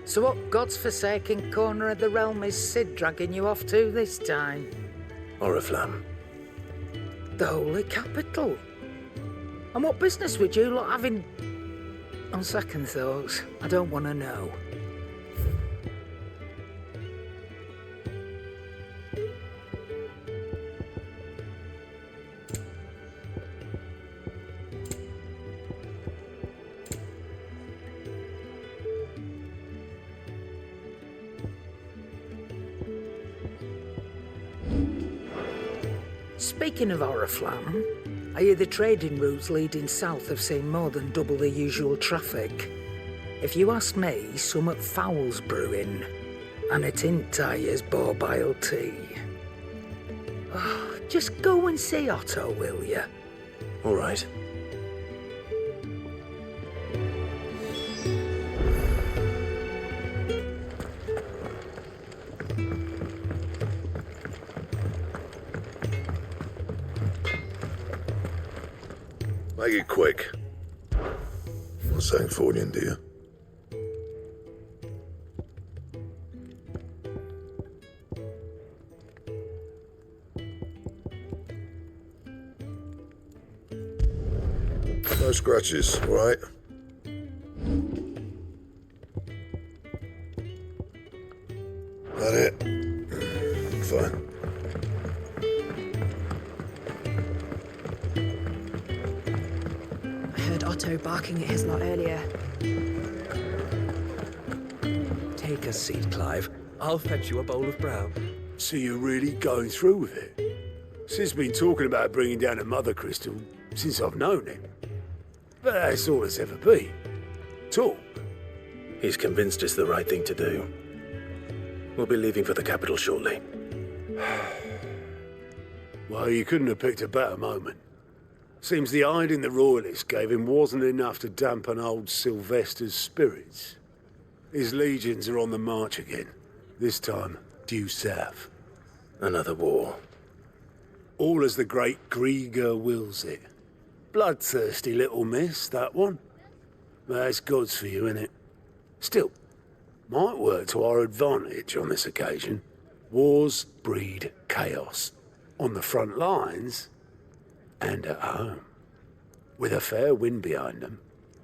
So what God's forsaken corner of the realm is Sid dragging you off to this time? Oriflamme. The Holy Capital. And what business would you lot having... On second thoughts, I don't want to know. Speaking of Oriflamme, I hear the trading routes leading south have seen more than double the usual traffic. If you ask me, summat foul's brewing, and it ain't Tyre's borbile tea. Oh, just go and see Otto, will you? All right. Make it quick. Not saying Fordian, do you? No scratches, all right? That it? Fine. Otto barking at his lot earlier. Take a seat, Clive. I'll fetch you a bowl of brown. So you're really going through with it? Sid's been talking about bringing down a Mothercrystal since I've known him. But that's all it's ever been. Talk. He's convinced it's the right thing to do. We'll be leaving for the capital shortly. Well, you couldn't have picked a better moment. Seems the hiding the Royalists gave him wasn't enough to dampen old Sylvester's spirits. His legions are on the march again, this time due south. Another war. All as the great Grieger wills it. Bloodthirsty little miss, that one. That's God's for you, innit? Still, might work to our advantage on this occasion. Wars breed chaos. On the front lines, and at home. With a fair wind behind them,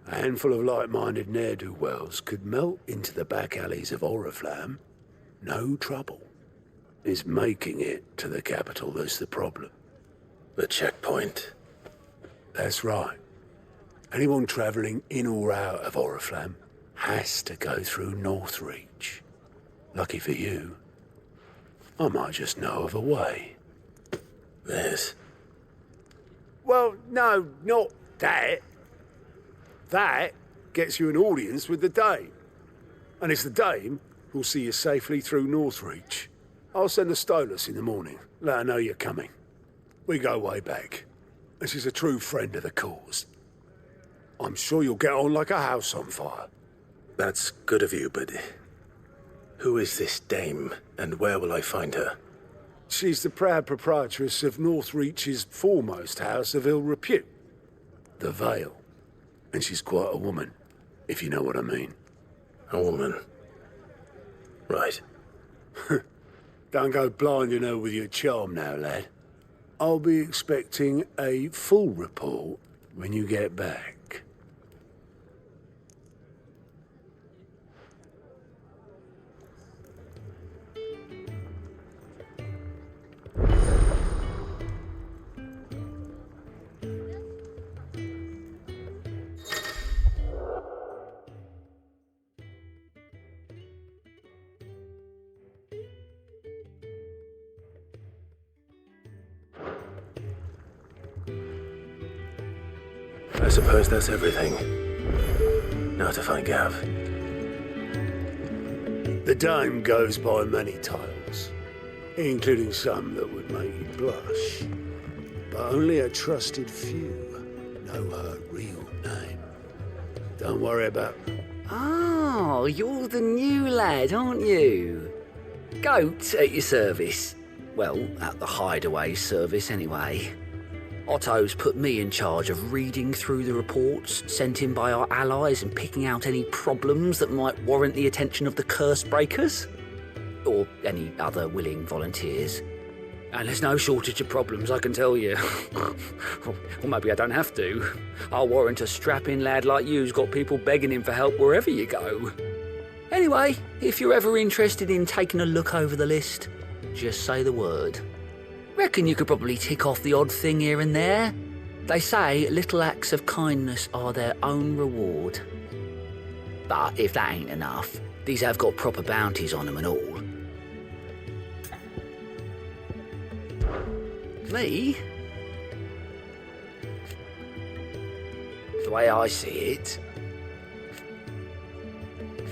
a handful of like-minded ne'er-do-wells could melt into the back alleys of Oriflamme. No trouble. It's making it to the capital that's the problem. The checkpoint. That's right. Anyone travelling in or out of Oriflamme has to go through Northreach. Lucky for you, I might just know of a way. This. Well, no, not that. That gets you an audience with the Dame. And it's the Dame who'll see you safely through Northreach. I'll send the Stolas in the morning, let her know you're coming. We go way back, and she's a true friend of the cause. I'm sure you'll get on like a house on fire. That's good of you, but who is this Dame, and where will I find her? She's the proud proprietress of Northreach's foremost house of ill repute, the Vale. And she's quite a woman, if you know what I mean. A woman. Right. Don't go blinding her with your charm now, lad. I'll be expecting a full report when you get back. I suppose that's everything. Now to find Gav. The Dame goes by many titles, including some that would make you blush. But only a trusted few know her real name. Don't worry about... Oh, you're the new lad, aren't you? Goat at your service. Well, at the hideaway service anyway. Otto's put me in charge of reading through the reports sent in by our allies and picking out any problems that might warrant the attention of the curse breakers. Or any other willing volunteers. And there's no shortage of problems, I can tell you. Or maybe I don't have to. I'll warrant a strapping lad like you's got people begging him for help wherever you go. Anyway, if you're ever interested in taking a look over the list, just say the word. Reckon you could probably tick off the odd thing here and there. They say little acts of kindness are their own reward. But if that ain't enough, these have got proper bounties on them and all. Me? The way I see it.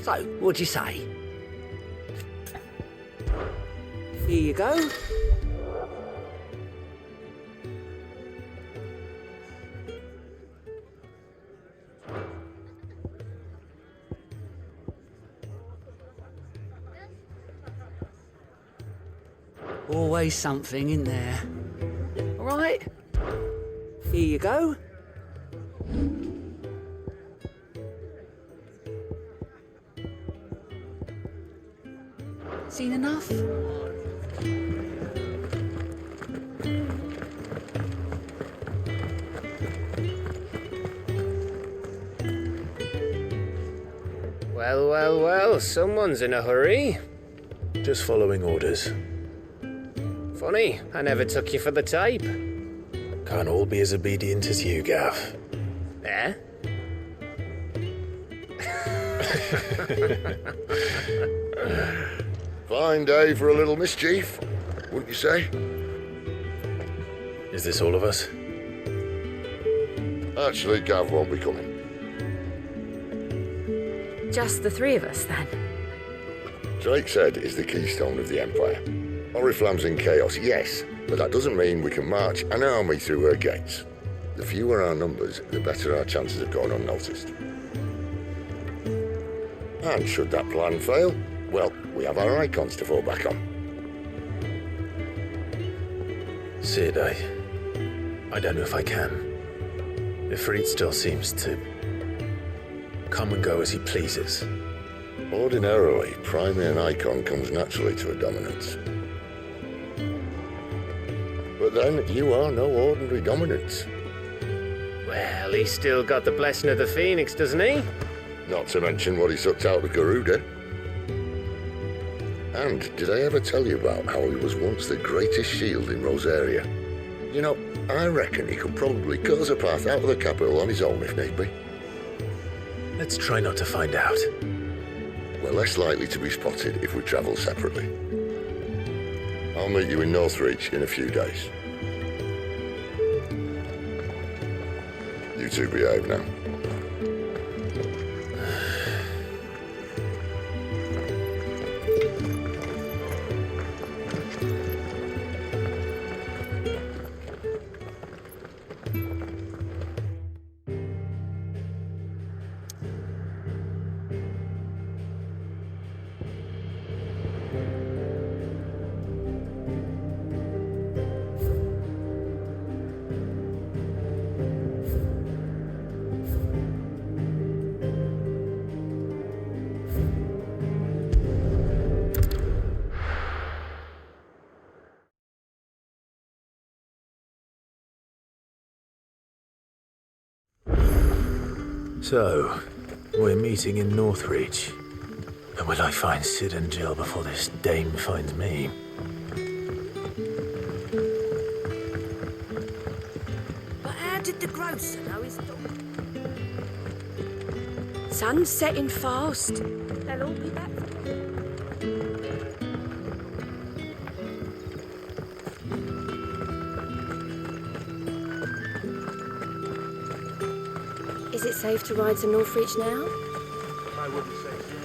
So, what'd you say? Here you go. Always something in there. All right? Here you go. Seen enough? Well, well, well, someone's in a hurry. Just following orders. Funny, I never took you for the type. Can't all be as obedient as you, Gav. Eh? Fine day for a little mischief, wouldn't you say? Is this all of us? Actually, Gav won't be coming. Just the three of us, then. Drake's Head is the keystone of the Empire. Oriflamme's in chaos, yes, but that doesn't mean we can march an army through her gates. The fewer our numbers, the better our chances of going unnoticed. And should that plan fail, well, we have our icons to fall back on. Sid, I don't know if I can. Ifrit still seems to come and go as he pleases. Ordinarily, priming an icon comes naturally to a dominance. But then, you are no ordinary dominance. Well, he's still got the blessing of the Phoenix, doesn't he? Not to mention what he sucked out of Garuda. And did I ever tell you about how he was once the greatest shield in Rosaria? You know, I reckon he could probably cut us a path out of the capital on his own if need be. Let's try not to find out. We're less likely to be spotted if we travel separately. I'll meet you in Northreach in a few days. You two behave now. So, we're meeting in Northreach. And will I find Sid and Jill before this dame finds me? But how did the grocer know his dog? Sun's setting fast. They'll all be back. Is it safe to ride to Northreach now? I wouldn't say so.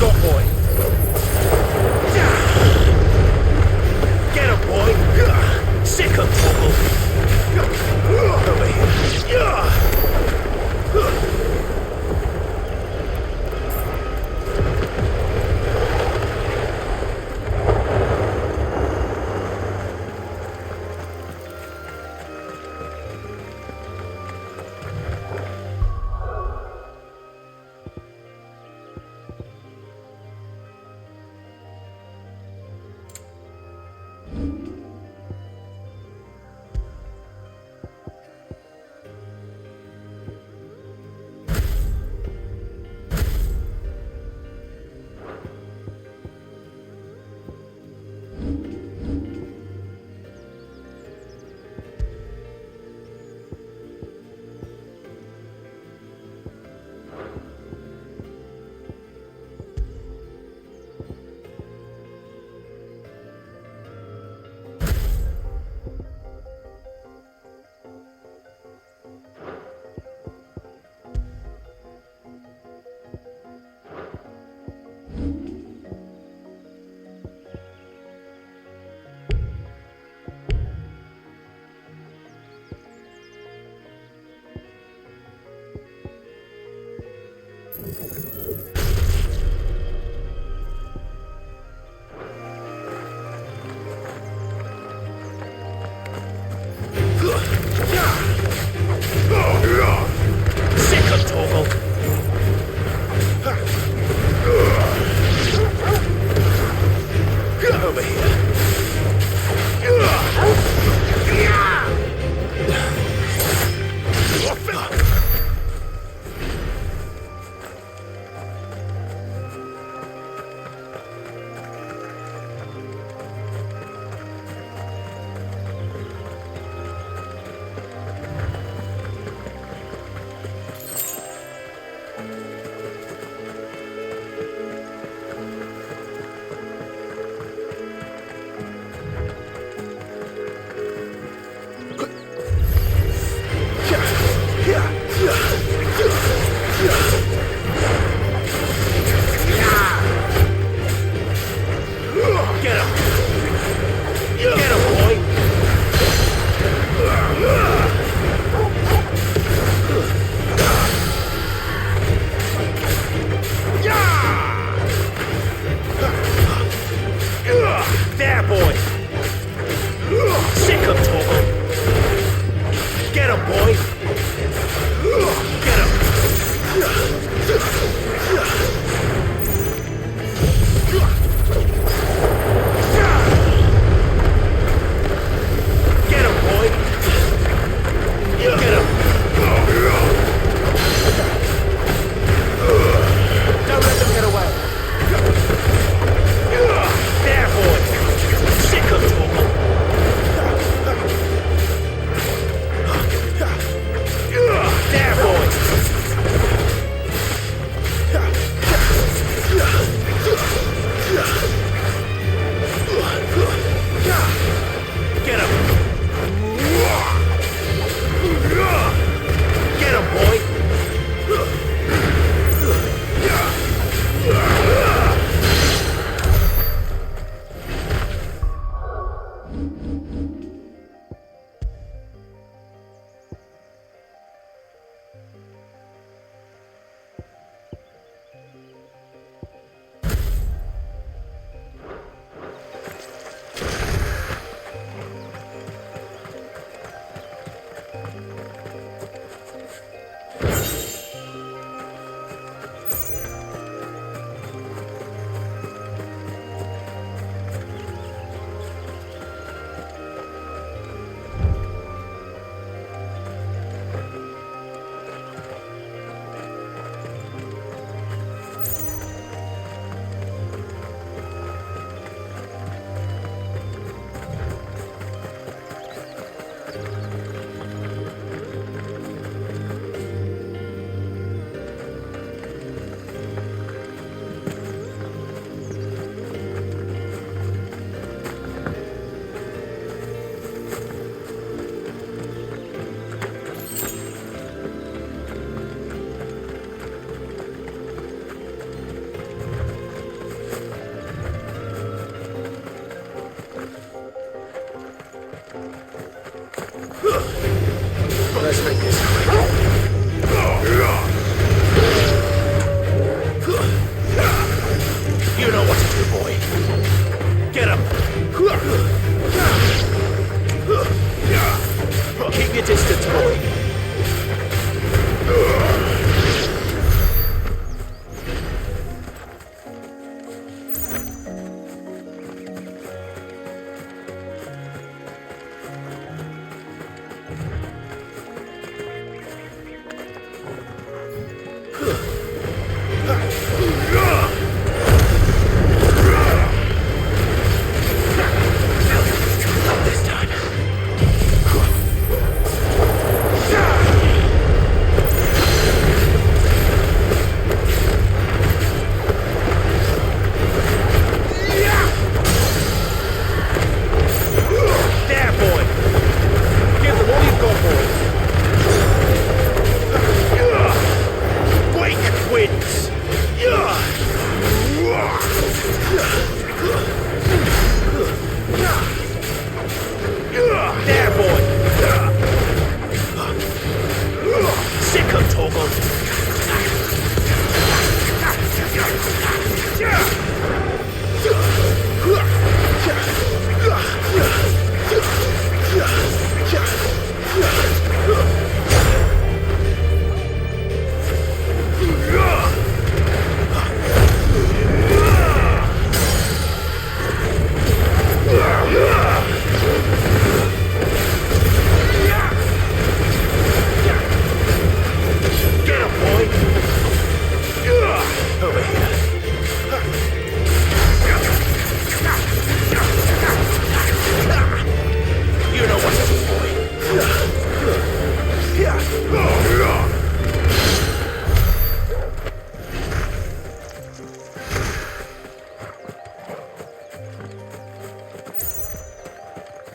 got, boy? Get him, boy! Sick him, Foggle! Over here. Let's make this quick. You know what to do, boy. Get him. Keep your distance, boy.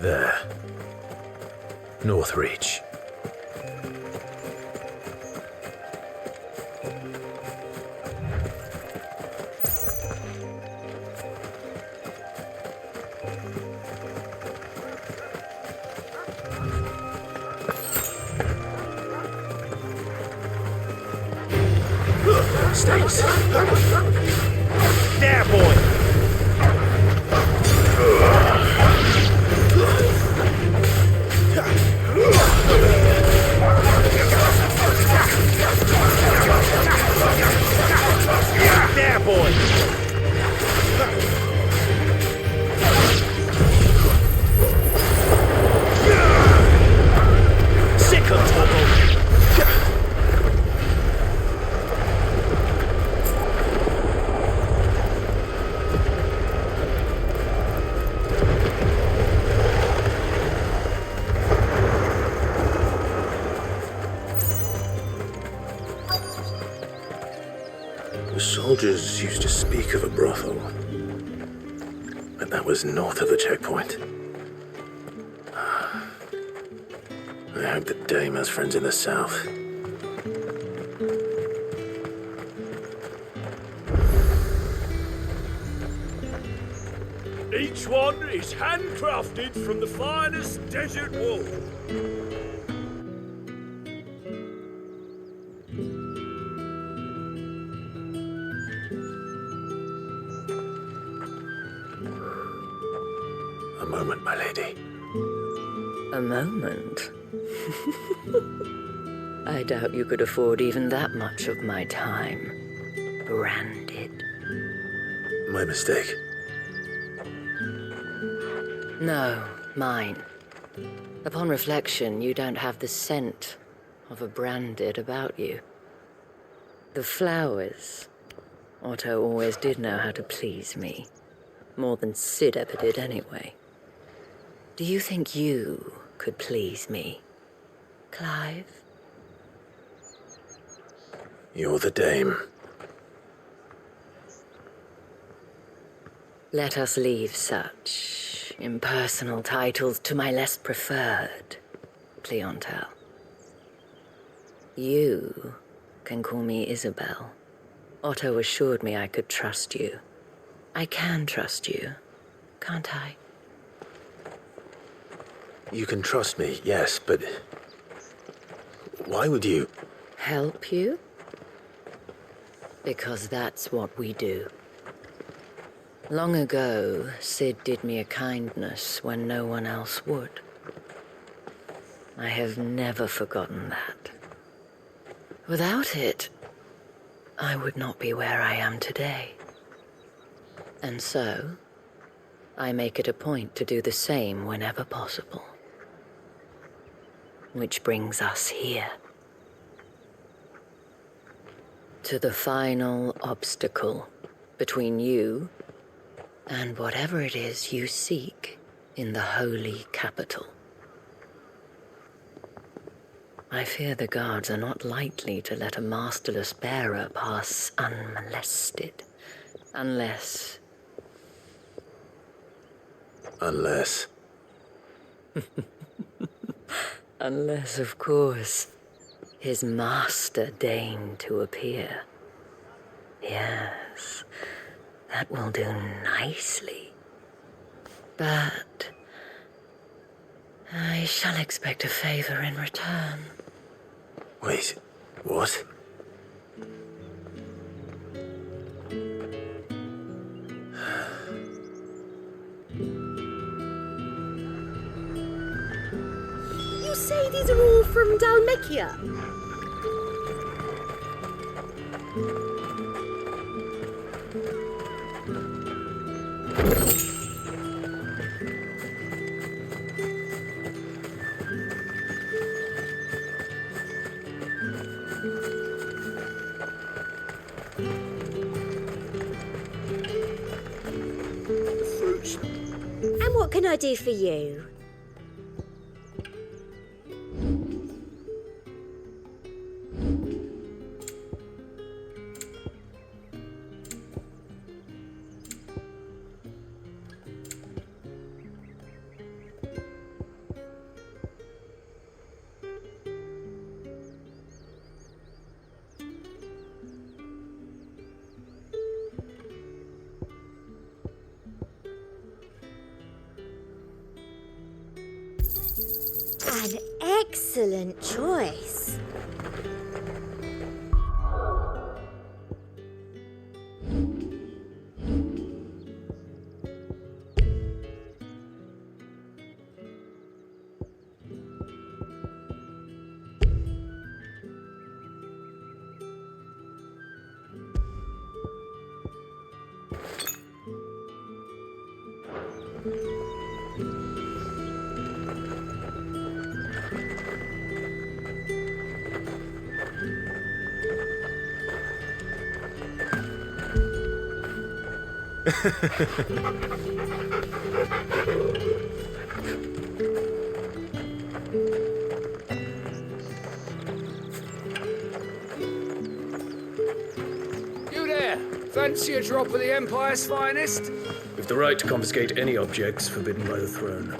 There. North Reach. States. There, boy. There, boy. Sick of trouble. The soldiers used to speak of a brothel, but that was north of the checkpoint. I hope the dame has friends in the south. Each one is handcrafted from the finest desert wool. A moment, my lady. A moment? I doubt you could afford even that much of my time. Branded. My mistake. No, mine. Upon reflection, you don't have the scent of a branded about you. The flowers. Otto always did know how to please me. More than Sid ever did anyway. Do you think you could please me, Clive? You're the dame. Let us leave such impersonal titles to my less preferred clientele. You can call me Isabel. Otto assured me I could trust you. I can trust you, can't I? You can trust me, yes, but... why would you? Help you? Because that's what we do. Long ago, Sid did me a kindness when no one else would. I have never forgotten that. Without it, I would not be where I am today. And so, I make it a point to do the same whenever possible. Which brings us here. To the final obstacle between you and whatever it is you seek in the holy capital. I fear the guards are not likely to let a masterless bearer pass unmolested. Unless... Unless... Unless, of course, his master deigned to appear. Yes, that will do nicely. But I shall expect a favor in return. Wait, what? You say these are all from Dalmekia? And what can I do for you? An excellent choice. You there! Fancy a drop of the Empire's finest? With the right to confiscate any objects forbidden by the throne.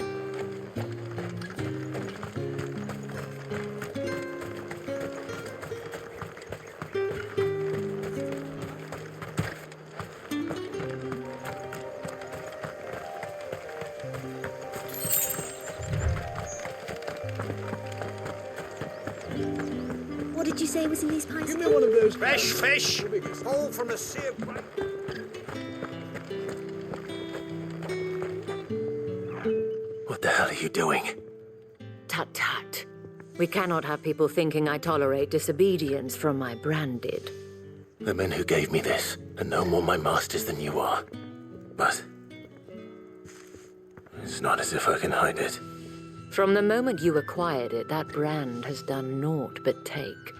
What did you say was in these pies? Give me one of those. Fresh fish! All from a sea of... What the hell are you doing? Tut tut. We cannot have people thinking I tolerate disobedience from my branded. The men who gave me this are no more my masters than you are. But... it's not as if I can hide it. From the moment you acquired it, that brand has done naught but take.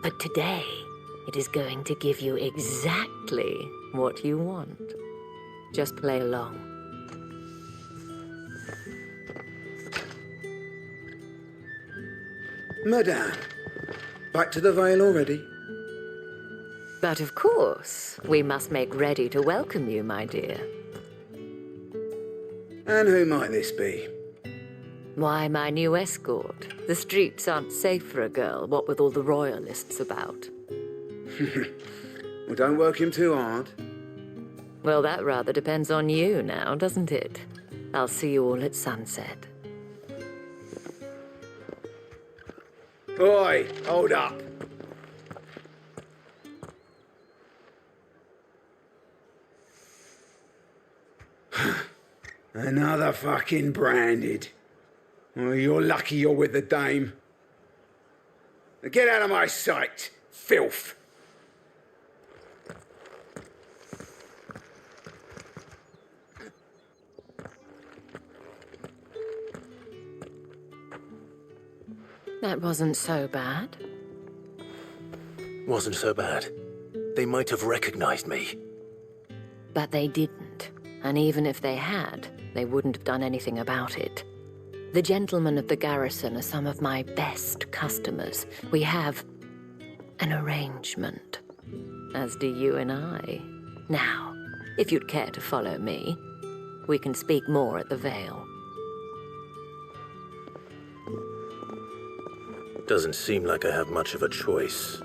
But today, it is going to give you exactly what you want. Just play along. Madame, back to the Vale already? But of course, we must make ready to welcome you, my dear. And who might this be? Why, my new escort. The streets aren't safe for a girl, what with all the royalists about. Well, don't work him too hard. Well, that rather depends on you now, doesn't it? I'll see you all at sunset. Oi, hold up. Another fucking branded. Well, you're lucky you're with the dame. Now get out of my sight, filth. That wasn't so bad. Wasn't so bad. They might have recognized me. But they didn't. And even if they had, they wouldn't have done anything about it. The gentlemen of the garrison are some of my best customers. We have an arrangement, as do you and I. Now, if you'd care to follow me, we can speak more at the Vale. Doesn't seem like I have much of a choice.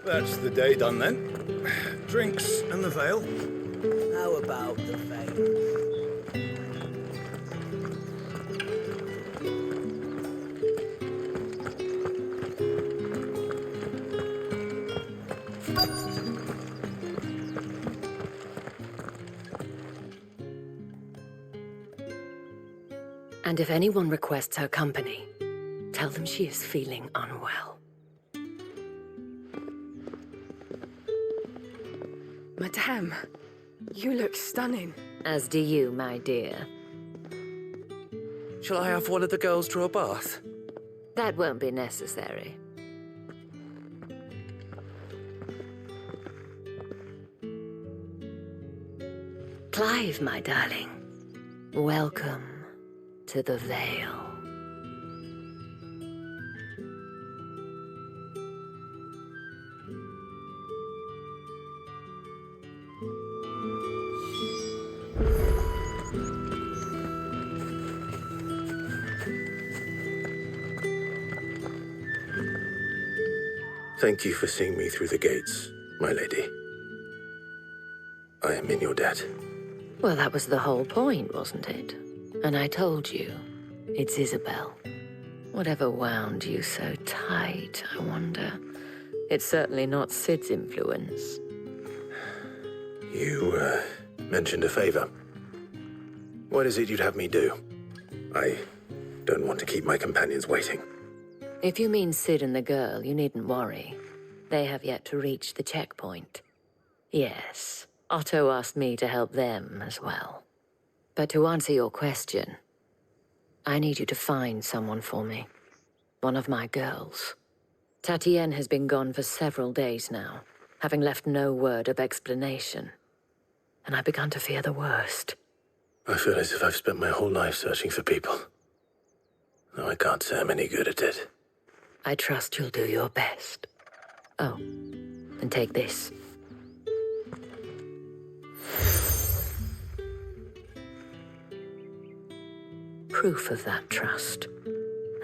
That's the day done then. Drinks and the Vale. How about the Vale? And if anyone requests her company, tell them she is feeling unwell. Madame, you look stunning. As do you, my dear. Shall I have one of the girls draw a bath? That won't be necessary. Clive, my darling, welcome to the Vale. Thank you for seeing me through the gates, my lady. I am in your debt. Well, that was the whole point, wasn't it? And I told you, it's Isabel. Whatever wound you so tight, I wonder. It's certainly not Sid's influence. You, mentioned a favor. What is it you'd have me do? I don't want to keep my companions waiting. If you mean Sid and the girl, you needn't worry. They have yet to reach the checkpoint. Yes, Otto asked me to help them as well. But to answer your question, I need you to find someone for me. One of my girls. Tatienne has been gone for several days now, having left no word of explanation. And I've begun to fear the worst. I feel as if I've spent my whole life searching for people. No, I can't say I'm any good at it. I trust you'll do your best. Oh, and take this. Proof of that trust.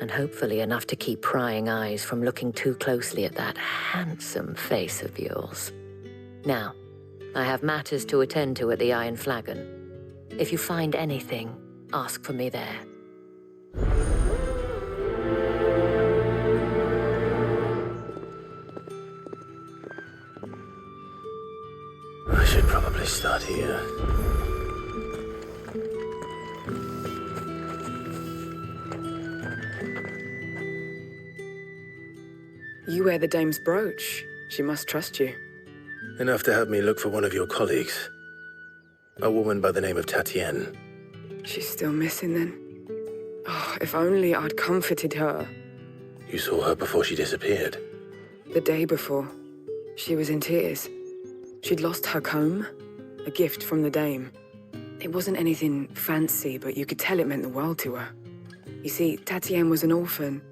And hopefully enough to keep prying eyes from looking too closely at that handsome face of yours. Now, I have matters to attend to at the Iron Flagon. If you find anything, ask for me there. I should probably start here. You wear the dame's brooch. She must trust you. Enough to have me look for one of your colleagues. A woman by the name of Tatienne. She's still missing then. Oh, if only I'd comforted her. You saw her before she disappeared. The day before, she was in tears. She'd lost her comb, a gift from the dame. It wasn't anything fancy, but you could tell it meant the world to her. You see, Tatienne was an orphan,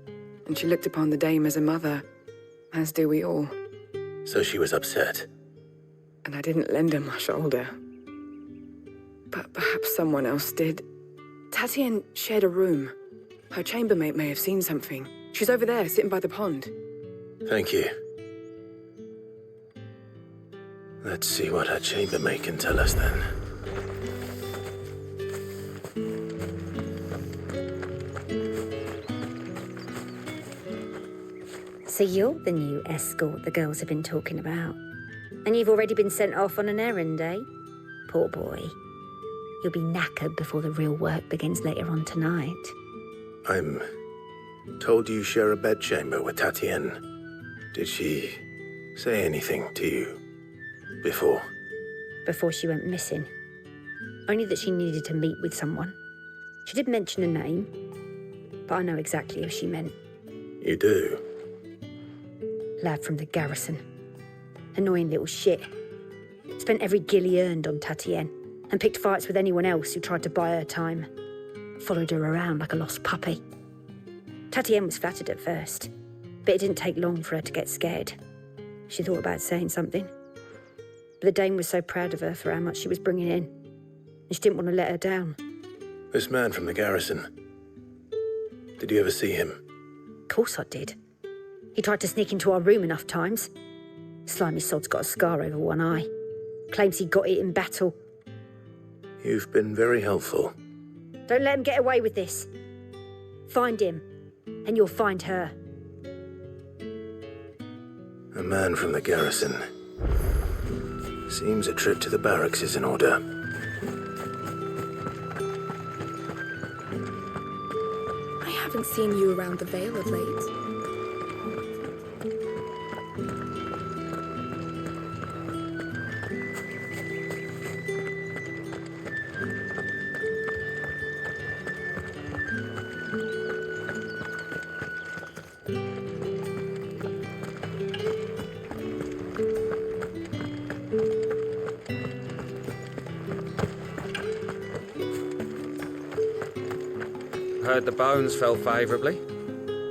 and she looked upon the dame as a mother, as do we all. So she was upset. And I didn't lend her my shoulder. But perhaps someone else did. Tatienne shared a room. Her chambermaid may have seen something. She's over there, sitting by the pond. Thank you. Let's see what her chambermaid can tell us then. So you're the new escort the girls have been talking about. And you've already been sent off on an errand, eh? Poor boy. You'll be knackered before the real work begins later on tonight. I'm told you share a bedchamber with Tatienne. Did she say anything to you before? Before she went missing. Only that she needed to meet with someone. She did mention a name, but I know exactly who she meant. You do? Lad from the garrison. Annoying little shit. Spent every guil he earned on Tatienne, and picked fights with anyone else who tried to buy her time. Followed her around like a lost puppy. Tatienne was flattered at first, but it didn't take long for her to get scared. She thought about saying something. But the Dame was so proud of her for how much she was bringing in, and she didn't want to let her down. This man from the garrison. Did you ever see him? Of course I did. He tried to sneak into our room enough times. Slimy sod's got a scar over one eye. Claims he got it in battle. You've been very helpful. Don't let him get away with this. Find him, and you'll find her. A man from the garrison. Seems a trip to the barracks is in order. I haven't seen you around the Vale of late. Heard the bones fell favourably.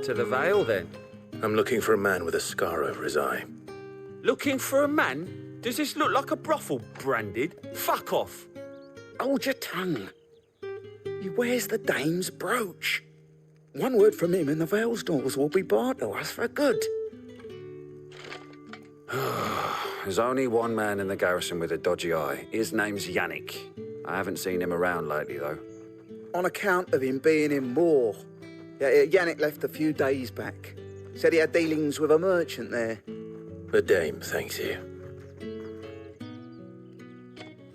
To the Vale, then? I'm looking for a man with a scar over his eye. Looking for a man? Does this look like a brothel, Branded? Fuck off. Hold your tongue. He wears the Dame's brooch. One word from him and the Vale's doors will be barred to us for good. There's only one man in the garrison with a dodgy eye. His name's Yannick. I haven't seen him around lately, though. On account of him being in war. Yeah, Yannick left a few days back. Said he had dealings with a merchant there. The Dame thanks you.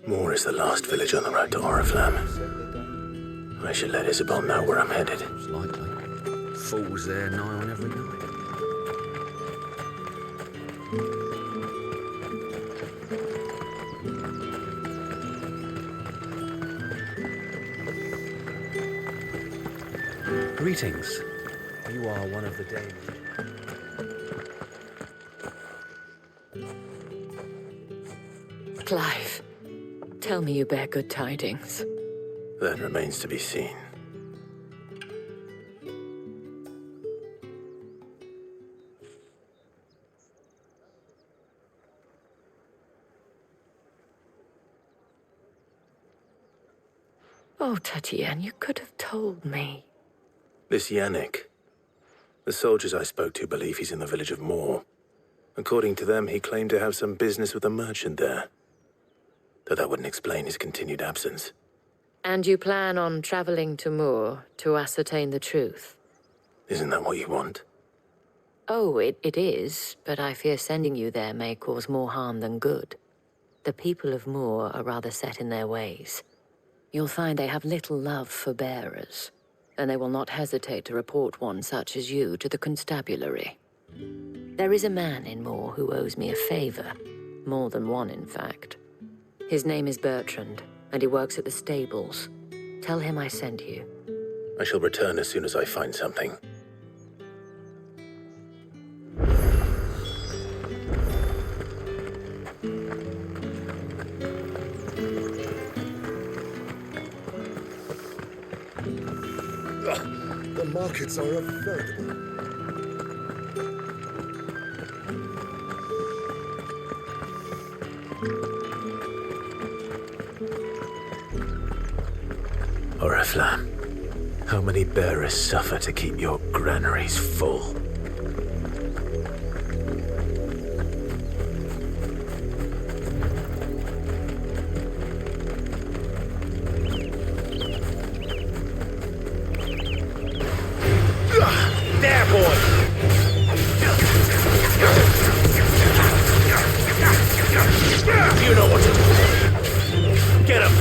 Moor is the last village on the road to Oriflamme. I should let Isabel know where I'm headed. It's likely. Fools there nigh on every night. Greetings. You are one of the Dames. Clive, tell me you bear good tidings. That remains to be seen. Oh, Tatienne, you could have told me. This Yannick. The soldiers I spoke to believe he's in the village of Moor. According to them, he claimed to have some business with a merchant there. Though that wouldn't explain his continued absence. And you plan on traveling to Moor to ascertain the truth? Isn't that what you want? Oh, it is, but I fear sending you there may cause more harm than good. The people of Moor are rather set in their ways. You'll find they have little love for bearers, and they will not hesitate to report one such as you to the constabulary. There is a man in Moor who owes me a favor, more than one, in fact. His name is Bertrand, and he works at the stables. Tell him I sent you. I shall return as soon as I find something. The markets are a veritable... Oriflamme, how many bearers suffer to keep your granaries full? there, boy! You know what to do. Get him!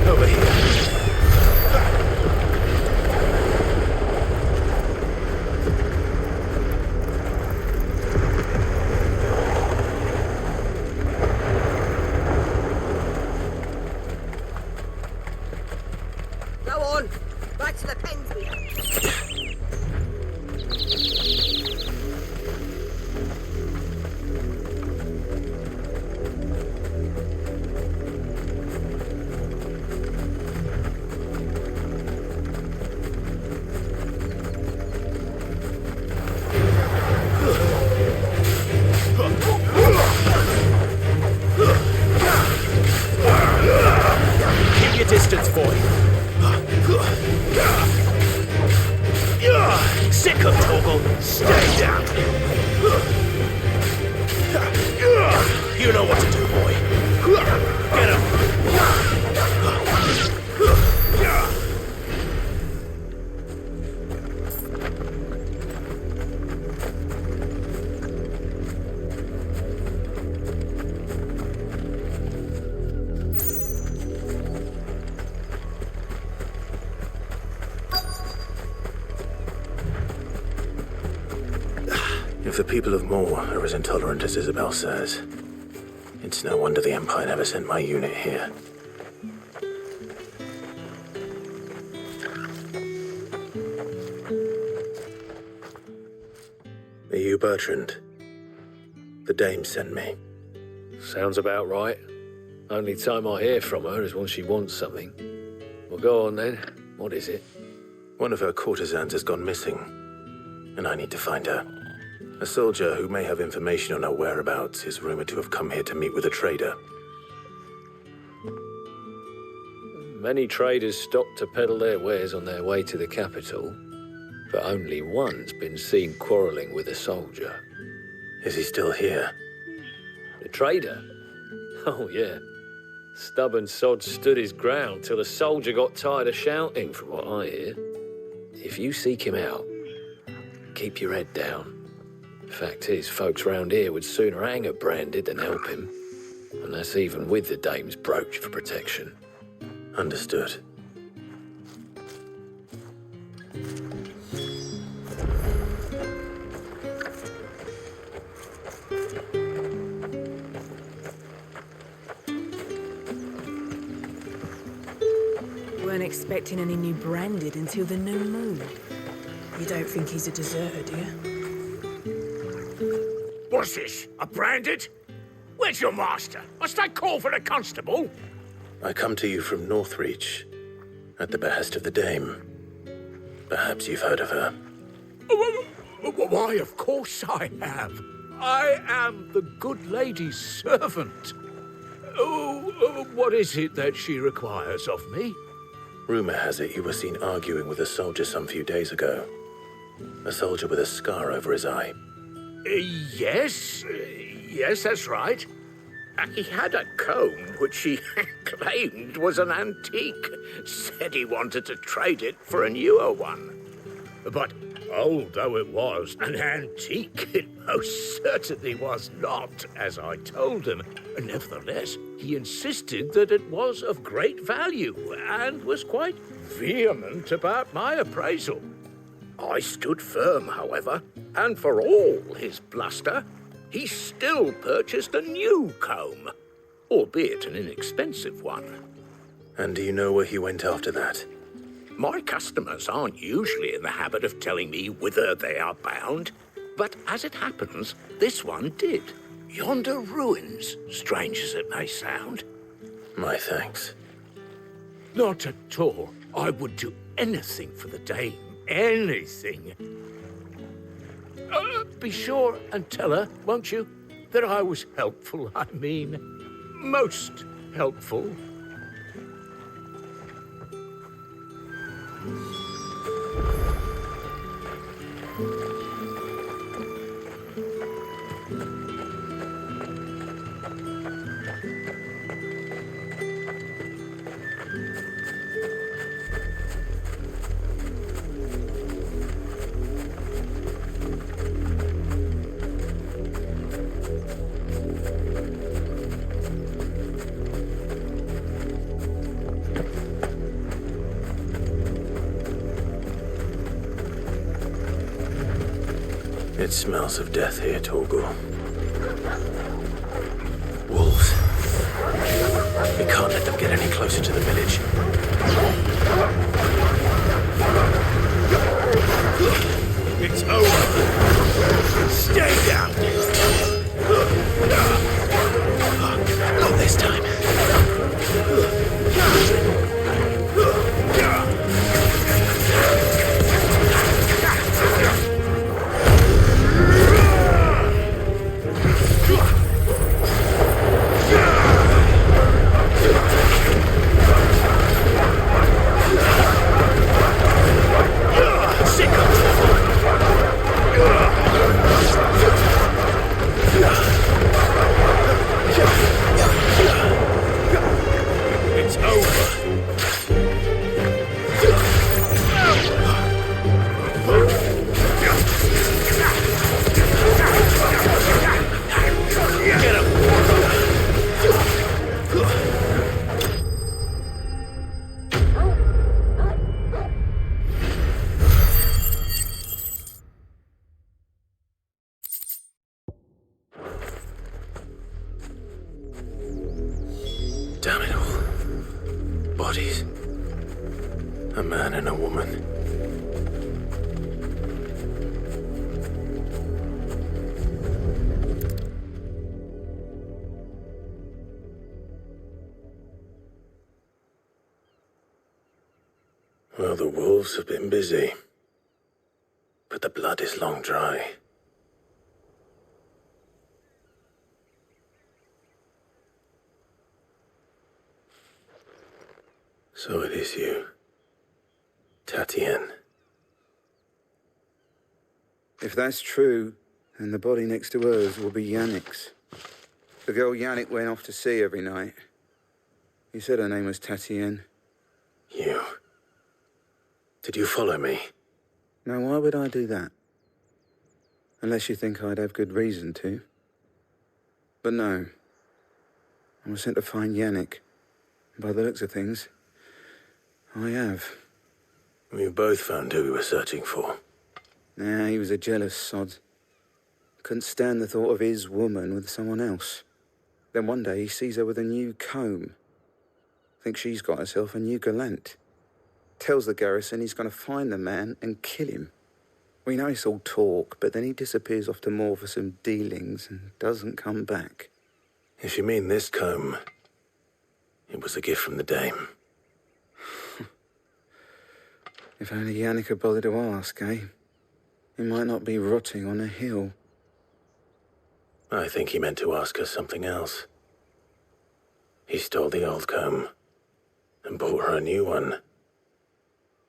Over here. Go on, back to the pens we Keep your distance, boy. Sick of Toggle. Stay down. You know what to do, boy. Get him. If the people of Moor are as intolerant as Isabel says, it's no wonder the Empire never sent my unit here. Are you Bertrand? The dame sent me. Sounds about right. Only time I hear from her is when she wants something. Well, go on then. What is it? One of her courtesans has gone missing, and I need to find her. A soldier who may have information on her whereabouts is rumored to have come here to meet with a trader. Many traders stop to peddle their wares on their way to the capital, but only one's been seen quarrelling with a soldier. Is he still here? The trader? Oh, yeah. Stubborn sod stood his ground till the soldier got tired of shouting, from what I hear. If you seek him out, keep your head down. Fact is, folks round here would sooner hang a branded than help him. And that's even with the dame's brooch for protection. Understood. Weren't expecting any new branded until the new moon. You don't think he's a deserter, do you? What's this? A branded? Where's your master? Must I call for the constable? I come to you from Northreach, at the behest of the dame. Perhaps you've heard of her. Why, of course I have. I am the good lady's servant. Oh, what is it that she requires of me? Rumor has it you were seen arguing with a soldier some few days ago. A soldier with a scar over his eye. Yes, that's right. He had a comb which he claimed was an antique. Said he wanted to trade it for a newer one. But old though it was, an antique it most certainly was not, as I told him. Nevertheless, he insisted that it was of great value and was quite vehement about my appraisal. I stood firm, however, and for all his bluster, he still purchased a new comb, albeit an inexpensive one. And do you know where he went after that? My customers aren't usually in the habit of telling me whither they are bound, but as it happens, this one did. Yonder ruins, strange as it may sound. My thanks. Not at all. I would do anything for the dame. Anything. Be sure and tell her, won't you, that I was helpful. I mean, most helpful. It smells of death here, Torgor. Wolves. We can't let them get any closer to the village. It's over. Stay down. Not this time. It's over. Get him. Damn it all. Bodies. A man and a woman. Well, the wolves have been busy. But the blood is long dry. So it is you, Tatien. If that's true, then the body next to hers will be Yannick's. The girl Yannick went off to sea every night. He said her name was Tatien. You. Did you follow me? Now, why would I do that? Unless you think I'd have good reason to. But no. I was sent to find Yannick. By the looks of things, I have. We both found who we were searching for. Nah, he was a jealous sod. Couldn't stand the thought of his woman with someone else. Then one day he sees her with a new comb. Thinks she's got herself a new gallant. Tells the garrison he's going to find the man and kill him. We know it's all talk, but then he disappears off to Moor for some dealings and doesn't come back. If you mean this comb, it was a gift from the dame. If only Yannick had bothered to ask, eh? He might not be rotting on a hill. I think he meant to ask her something else. He stole the old comb and bought her a new one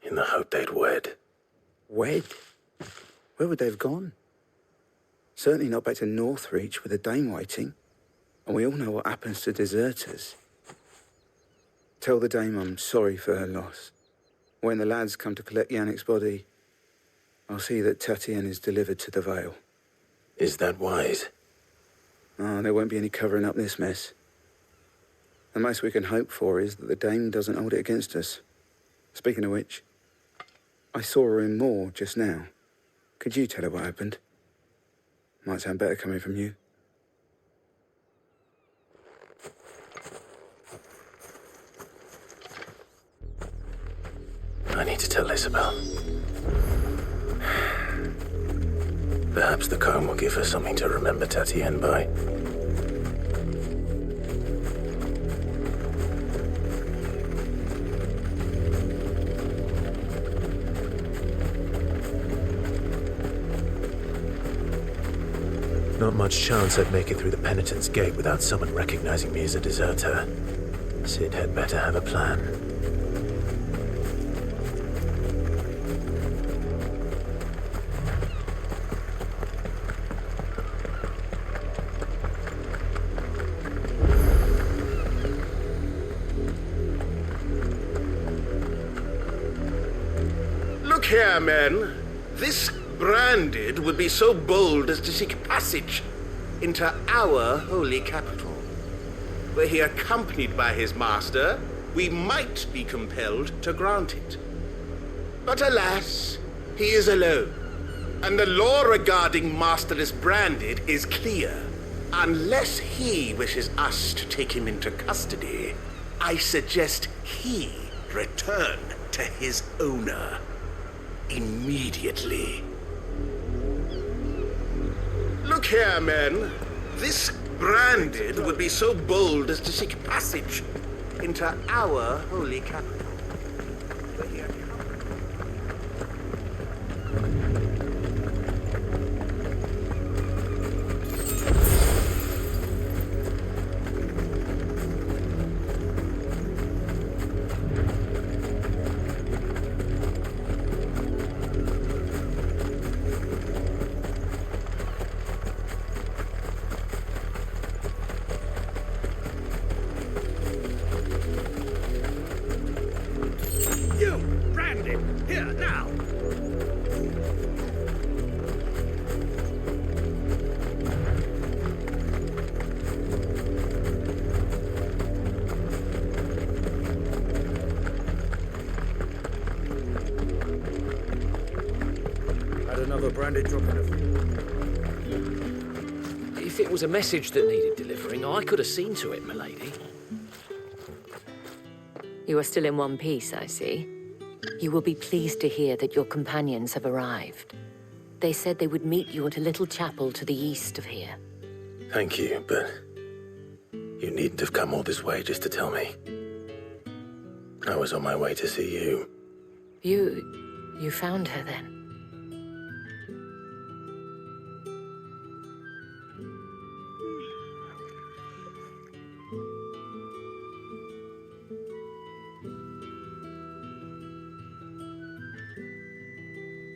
in the hope they'd wed. Wed? Where would they have gone? Certainly not back to Northreach with a dame waiting. And we all know what happens to deserters. Tell the dame I'm sorry for her loss. When the lads come to collect Yannick's body, I'll see that Tatien is delivered to the Vale. Is that wise? Oh, there won't be any covering up this mess. The most we can hope for is that the dame doesn't hold it against us. Speaking of which, I saw her in Moor just now. Could you tell her what happened? Might sound better coming from you. I need to tell Isabel. Perhaps the comb will give her something to remember Tatien by. Not much chance I'd make it through the Penitent's Gate without someone recognizing me as a deserter. Sid had better have a plan. Look here, men. This Branded would be so bold as to seek passage into our holy capital. Were he accompanied by his master, we might be compelled to grant it. But alas, he is alone, And the law regarding masterless branded is clear. Unless he wishes us to take him into custody, I suggest he return to his owner immediately. Look here, men. This branded would be so bold as to seek passage into our holy capital. If it was a message that needed delivering, I could have seen to it, milady. You are still in one piece, I see. You will be pleased to hear that your companions have arrived. They said they would meet you at a little chapel to the east of here. Thank you, but you needn't have come all this way just to tell me. I was on my way to see you. You found her then?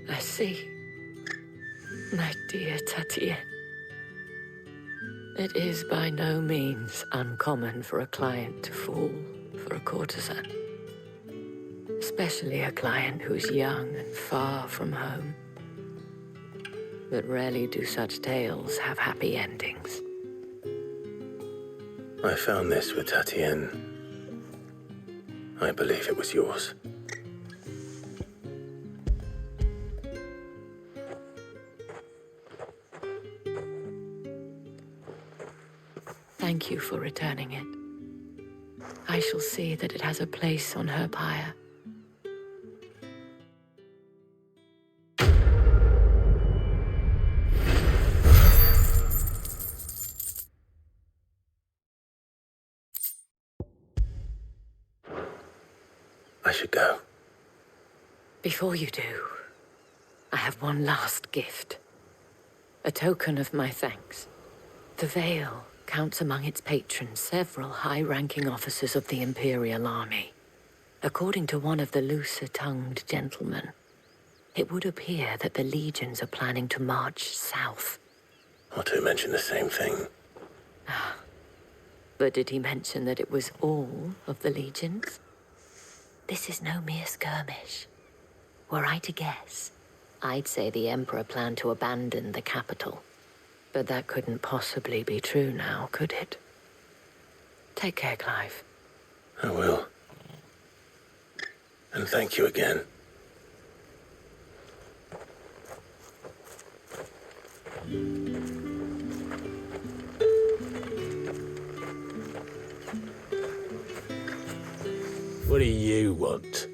I see. My dear Tatien. It is by no means uncommon for a client to fall for a courtesan. Especially a client who's young and far from home. But rarely do such tales have happy endings. I found this with Tatien. I believe it was yours. Thank you for returning it. I shall see that it has a place on her pyre. I should go. Before you do, I have one last gift. A token of my thanks. The Vale counts among its patrons several high-ranking officers of the Imperial Army. According to one of the looser-tongued gentlemen, it would appear that the legions are planning to march south. Otto mentioned the same thing. But did he mention that it was all of the legions? This is no mere skirmish. Were I to guess, I'd say the Emperor planned to abandon the capital. But that couldn't possibly be true now, could it? Take care, Clive. I will. And thank you again. What do you want?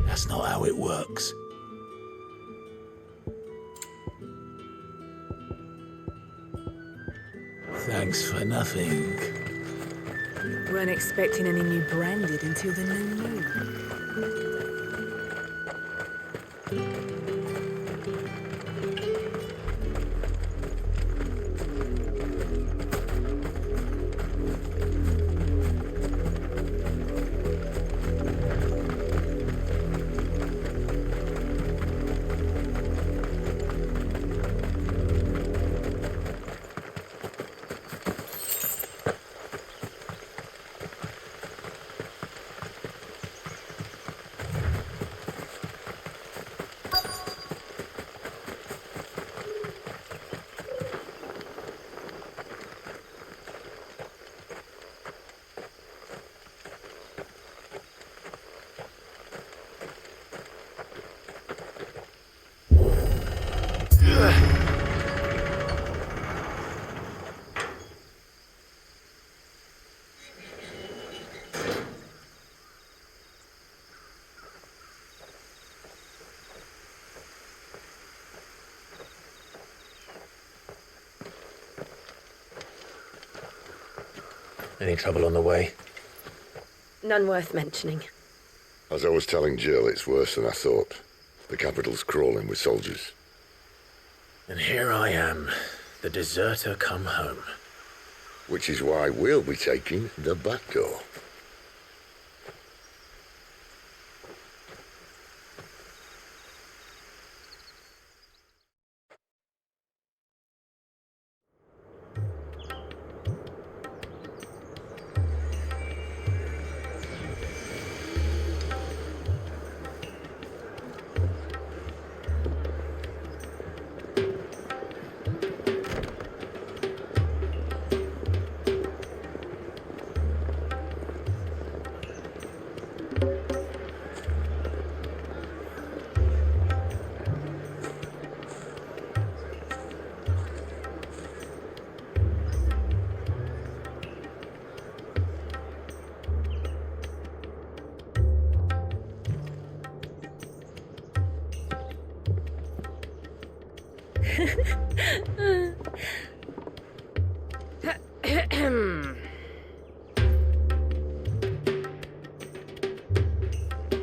That's not how it works. Thanks for nothing. Weren't expecting any new branded until the new moon. Any trouble on the way? None worth mentioning. As I was telling Jill, it's worse than I thought. The capital's crawling with soldiers. And here I am, the deserter come home. Which is why we'll be taking the back door.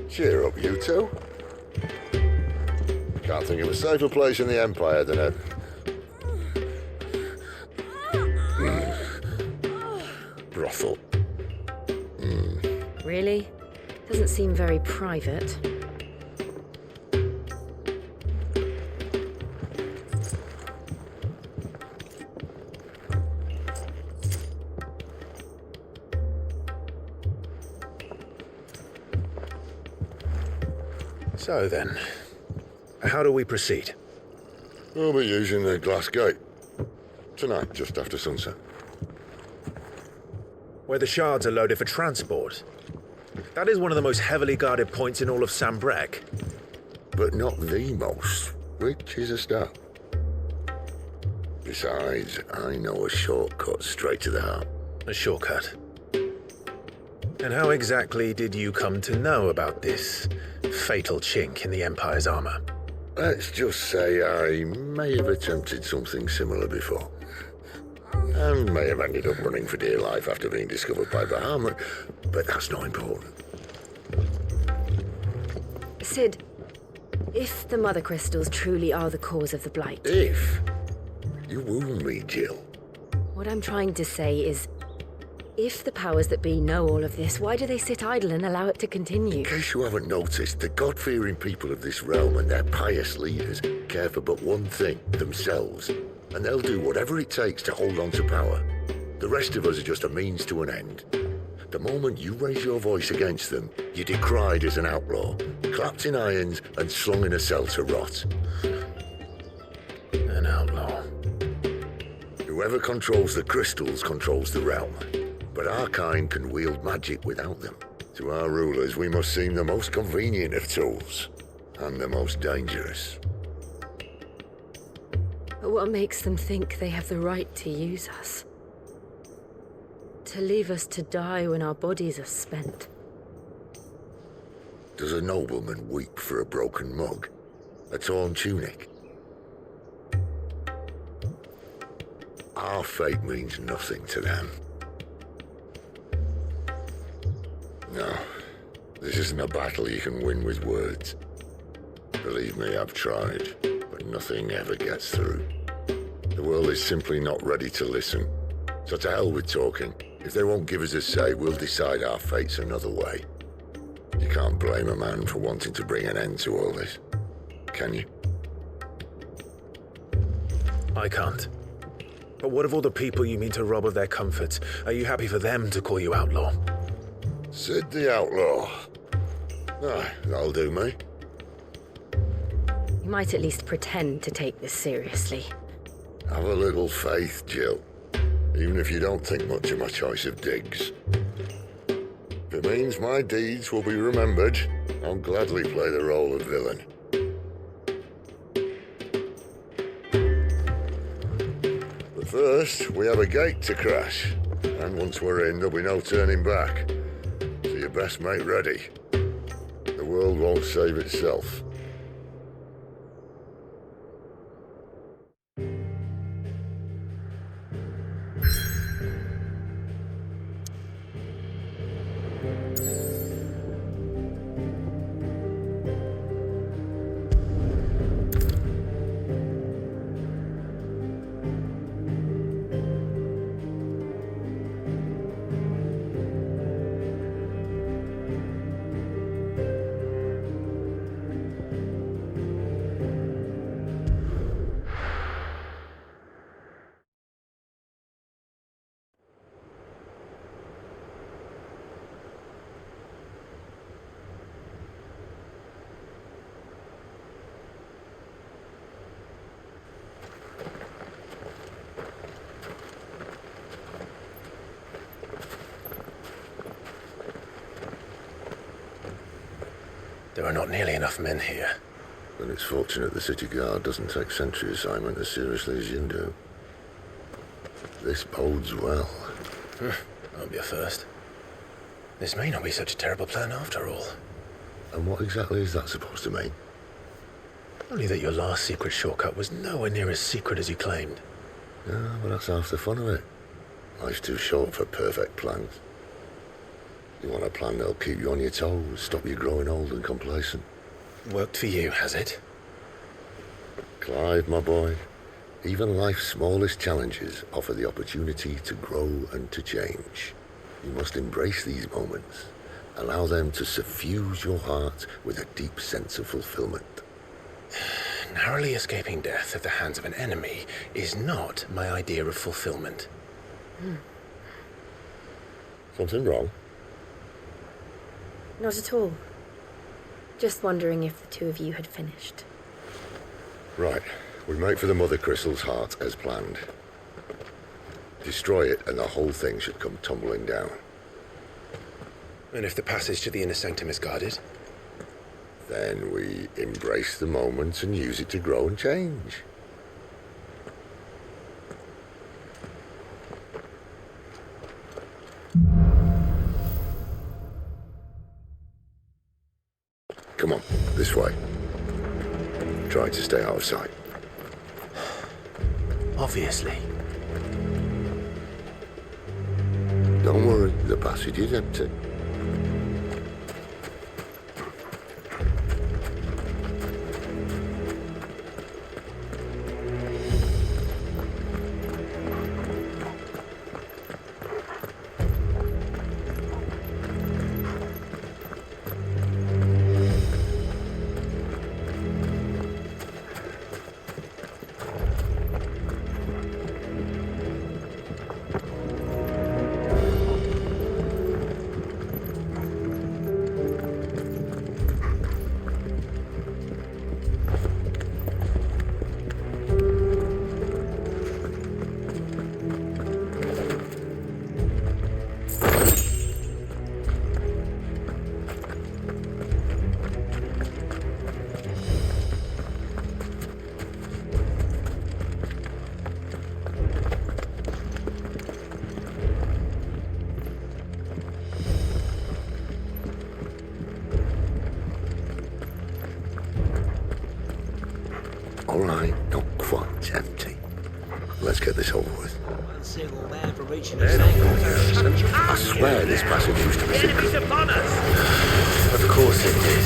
Cheer up, you two. Can't think of a safer place in the Empire than a... brothel. Really? Doesn't seem very private. So then, how do we proceed? We'll be using the glass gate. Tonight, just after sunset. Where the shards are loaded for transport. That is one of the most heavily guarded points in all of Sambrek. But not the most, which is a start. Besides, I know a shortcut straight to the heart. A shortcut? And how exactly did you come to know about this fatal chink in the Empire's armor? Let's just say I may have attempted something similar before. And may have ended up running for dear life after being discovered by Bahamut, but that's not important. Sid, if the Mothercrystals truly are the cause of the Blight... If? You wound me, Jill. What I'm trying to say is, if the powers that be know all of this, why do they sit idle and allow it to continue? In case you haven't noticed, the God-fearing people of this realm and their pious leaders care for but one thing, themselves. And they'll do whatever it takes to hold on to power. The rest of us are just a means to an end. The moment you raise your voice against them, you're decried as an outlaw, clapped in irons and slung in a cell to rot. An outlaw. Whoever controls the crystals controls the realm. But our kind can wield magic without them. To our rulers, we must seem the most convenient of tools, and the most dangerous. But what makes them think they have the right to use us? To leave us to die when our bodies are spent? Does a nobleman weep for a broken mug? A torn tunic? Our fate means nothing to them. No, this isn't a battle you can win with words. Believe me, I've tried, but nothing ever gets through. The world is simply not ready to listen. So to hell with talking. If they won't give us a say, we'll decide our fates another way. You can't blame a man for wanting to bring an end to all this, can you? I can't. But what of all the people you mean to rob of their comforts? Are you happy for them to call you outlaw? Sid the Outlaw. Aye, that'll do me. You might at least pretend to take this seriously. Have a little faith, Jill. Even if you don't think much of my choice of digs. If it means my deeds will be remembered, I'll gladly play the role of villain. But first, we have a gate to crash. And once we're in, there'll be no turning back. So you best make ready. The world won't save itself. There are not nearly enough men here. Then it's fortunate the city guard doesn't take sentry assignment as seriously as you do. This bodes well. Won't be a first. This may not be such a terrible plan after all. And what exactly is that supposed to mean? Only that your last secret shortcut was nowhere near as secret as you claimed. Yeah, but that's half the fun of it. Life's too short for perfect plans. You want a plan that'll keep you on your toes, stop you growing old and complacent. Worked for you, has it? Clive, my boy, even life's smallest challenges offer the opportunity to grow and to change. You must embrace these moments. Allow them to suffuse your heart with a deep sense of fulfillment. Narrowly escaping death at the hands of an enemy is not my idea of fulfillment. Something wrong? Not at all. Just wondering if the two of you had finished. Right. We make for the Mothercrystals' heart as planned. Destroy it and the whole thing should come tumbling down. And if the passage to the inner sanctum is guarded? Then we embrace the moment and use it to grow and change. Come on, this way. Try to stay out of sight. Obviously. Don't worry, the passage is empty. All right, not quite empty. Let's get this over with. I swear this passage used to be secret. Of course it did.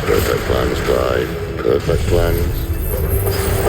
Perfect plans, Clive. Perfect plans.